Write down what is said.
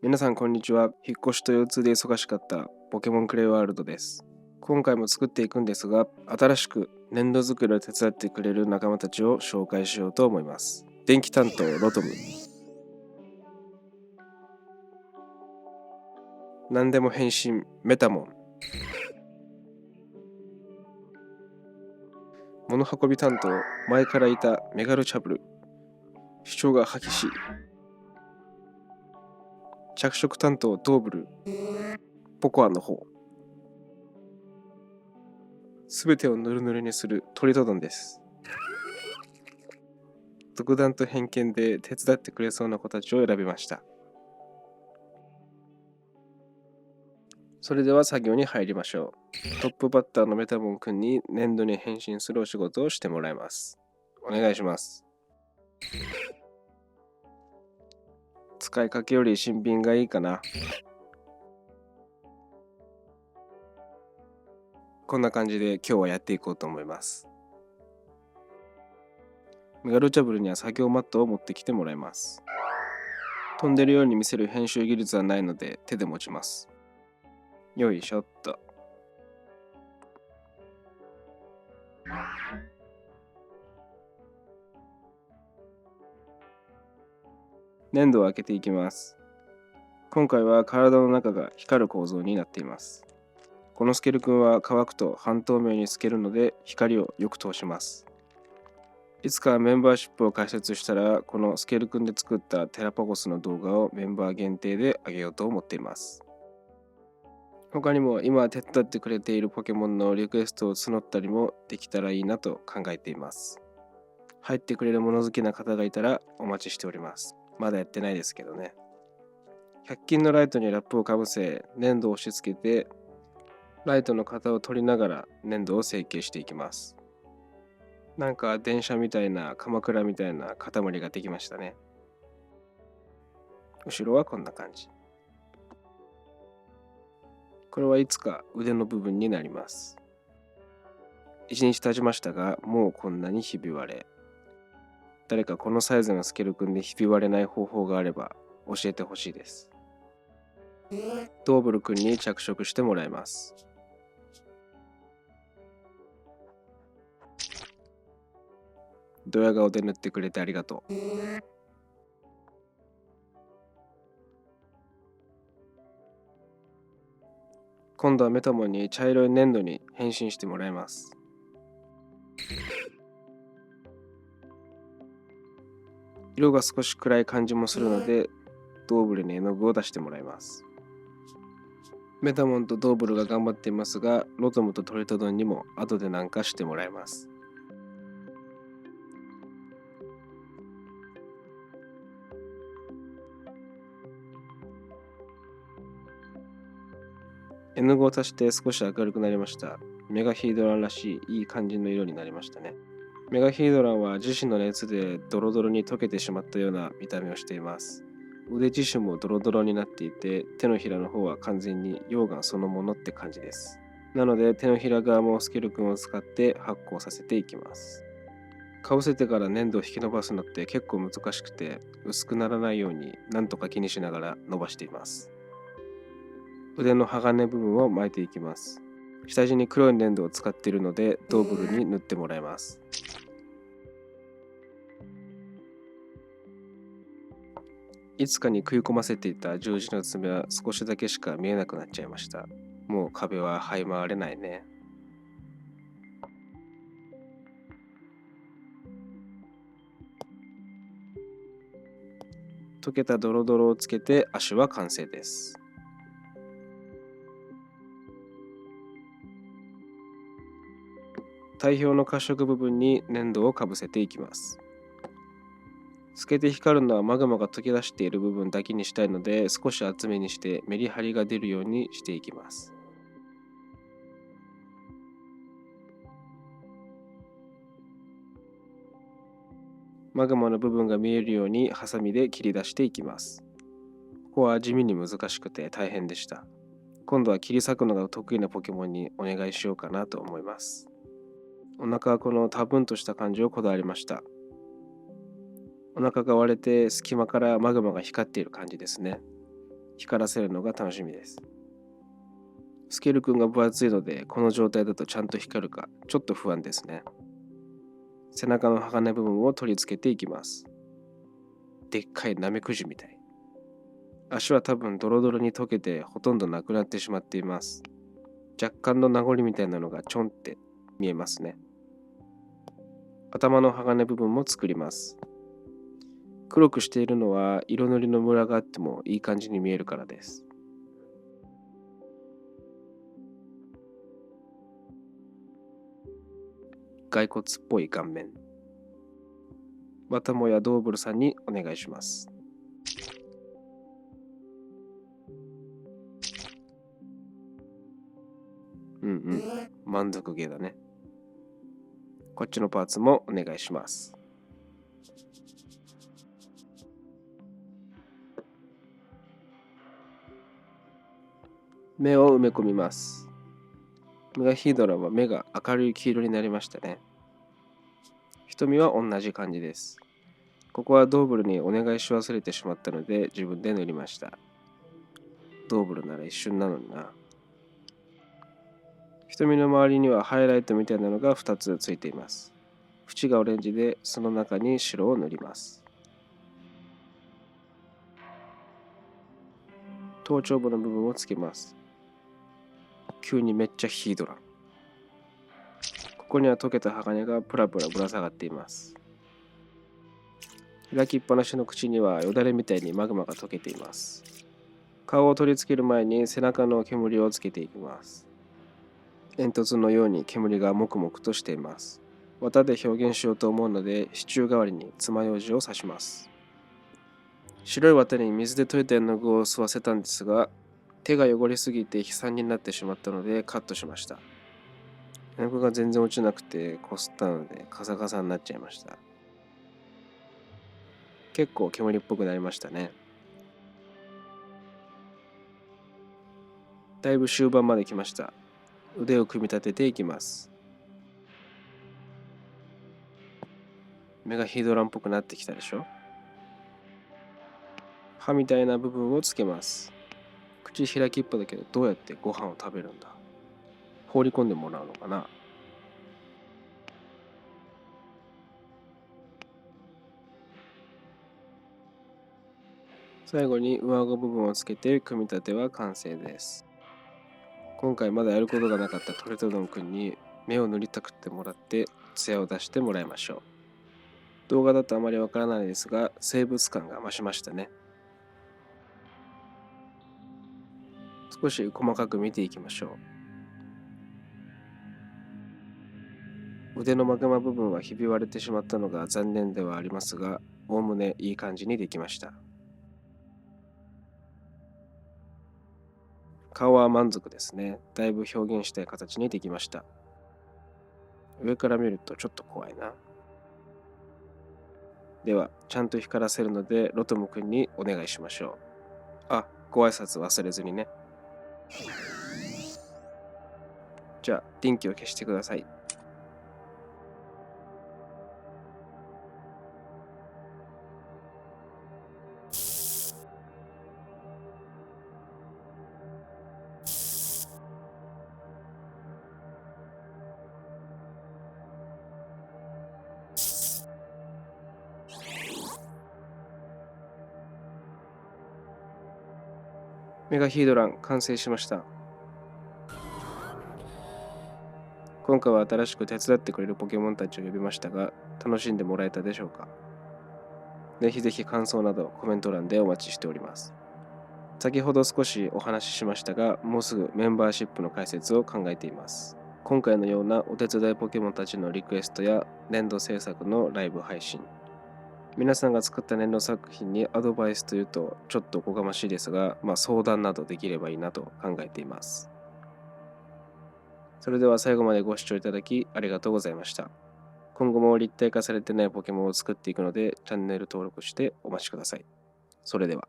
皆さんこんにちは。引っ越しと腰痛で忙しかったポケモンクレイワールドです。今回も作っていくんですが、新しく粘土作りを手伝ってくれる仲間たちを紹介しようと思います。電気担当ロトム、何でも変身メタモン、物運び担当前からいたメガルチャブル、主張が破棄し、着色担当ドーブル、ポコアの方、すべてをヌルヌルにするトリトドンです。独断と偏見で手伝ってくれそうな子たちを選びました。それでは作業に入りましょう。トップバッターのメタモン君に粘土に変身するお仕事をしてもらいます。お願いします。使いかけより新品がいいかな。こんな感じで今日はやっていこうと思います。メガルチャブルには作業マットを持ってきてもらいます。飛んでるように見せる編集技術はないので手で持ちます。よいしょっと。粘土を開けていきます。今回は体の中が光る構造になっています。このスケル君は乾くと半透明に透けるので光をよく通します。いつかメンバーシップを開設したら、このスケル君で作ったテラパゴスの動画をメンバー限定であげようと思っています。他にも今手伝ってくれているポケモンのリクエストを募ったりもできたらいいなと考えています。入ってくれる物好きな方がいたらお待ちしております。まだやってないですけどね。100均のライトにラップをかぶせ、粘土を押し付けて、ライトの型を取りながら粘土を成形していきます。なんか電車みたいな、鎌倉みたいな塊ができましたね。後ろはこんな感じ。これはいつか腕の部分になります。1日経ちましたが、もうこんなにひび割れ。誰かこのサイズのスケル君でひび割れない方法があれば教えてほしいです。ドーブル君に着色してもらいます。ドヤ顔で塗ってくれてありがとう。今度はメタモンに茶色い粘土に変身してもらいます。色が少し暗い感じもするので、ドーブルに絵の具を出してもらいます。メタモンとドーブルが頑張っていますが、ロトムとトリトドンにも後でなんかしてもらいます。絵の具を足して少し明るくなりました。メガヒードランらしいいい感じの色になりましたね。メガヒードランは自身の熱でドロドロに溶けてしまったような見た目をしています。腕自身もドロドロになっていて、手のひらの方は完全に溶岩そのものって感じです。なので手のひら側もスケル君を使って発酵させていきます。かぶせてから粘土を引き伸ばすのって結構難しくて、薄くならないようになんとか気にしながら伸ばしています。腕の鋼部分を巻いていきます。下地に黒い粘土を使っているのでドーブルに塗ってもらいます。いつかに食い込ませていた十字の爪は少しだけしか見えなくなっちゃいました。もう壁は這い回れないね。溶けたドロドロをつけて足は完成です。体表の褐色部分に粘土をかぶせていきます。透けて光るのはマグマが溶け出している部分だけにしたいので、少し厚めにしてメリハリが出るようにしていきます。マグマの部分が見えるようにハサミで切り出していきます。ここは地味に難しくて大変でした。今度は切り裂くのが得意なポケモンにお願いしようかなと思います。お腹はこの多分とした感じをこだわりました。お腹が割れて隙間からマグマが光っている感じですね。光らせるのが楽しみです。スケル君が分厚いので、この状態だとちゃんと光るかちょっと不安ですね。背中の鋼部分を取り付けていきます。でっかいナメクジみたい。足は多分ドロドロに溶けてほとんどなくなってしまっています。若干の名残みたいなのがちょんって見えますね。頭の鋼部分も作ります。黒くしているのは色塗りのムラがあってもいい感じに見えるからです。骸骨っぽい顔面。またもやドーブルさんにお願いします。満足げだね。こっちのパーツもお願いします。目を埋め込みます。メガヒドラは目が明るい黄色になりましたね。瞳は同じ感じです。ここはドーブルにお願いし忘れてしまったので自分で塗りました。ドーブルなら一瞬なのにな。瞳の周りにはハイライトみたいなのが2つついています。縁がオレンジでその中に白を塗ります。頭頂部の部分をつけます。急にめっちゃヒードラ。ここには溶けた鋼がプラプラぶら下がっています。開きっぱなしの口にはよだれみたいにマグマが溶けています。顔を取り付ける前に背中の煙をつけていきます。煙突のように煙がもくもくとしています。綿で表現しようと思うので支柱代わりに爪楊枝を刺します。白い綿に水で溶いた絵の具を吸わせたんですが、手が汚れすぎて悲惨になってしまったのでカットしました。絵の具が全然落ちなくてこすったのでカサカサになっちゃいました。結構煙っぽくなりましたね。だいぶ終盤まで来ました。腕を組み立てていきます。目がヒドランっぽくなってきたでしょ。歯みたいな部分をつけます。口開きっぱだけどどうやってご飯を食べるんだ。放り込んでもらうのかな。最後に上顎部分をつけて組み立ては完成です。今回まだやることがなかったトレトドンくんに目を塗りたくってもらって艶を出してもらいましょう。動画だとあまりわからないですが生物感が増しましたね。少し細かく見ていきましょう。腕のマグマ部分はひび割れてしまったのが残念ではありますが、おおむねいい感じにできました。顔は満足ですね。だいぶ表現したい形にできました。上から見るとちょっと怖いな。では、ちゃんと光らせるのでロトム君にお願いしましょう。あ、ご挨拶忘れずにね。じゃあ、電気を消してください。メガヒードラン完成しました。今回は新しく手伝ってくれるポケモンたちを呼びましたが、楽しんでもらえたでしょうか。ぜひぜひ感想などコメント欄でお待ちしております。先ほど少しお話ししましたが、もうすぐメンバーシップの開設を考えています。今回のようなお手伝いポケモンたちのリクエストや年度制作のライブ配信、皆さんが作った年度作品にアドバイスというとちょっとおこがましいですが、相談などできればいいなと考えています。それでは最後までご視聴いただきありがとうございました。今後も立体化されてないポケモンを作っていくのでチャンネル登録してお待ちください。それでは。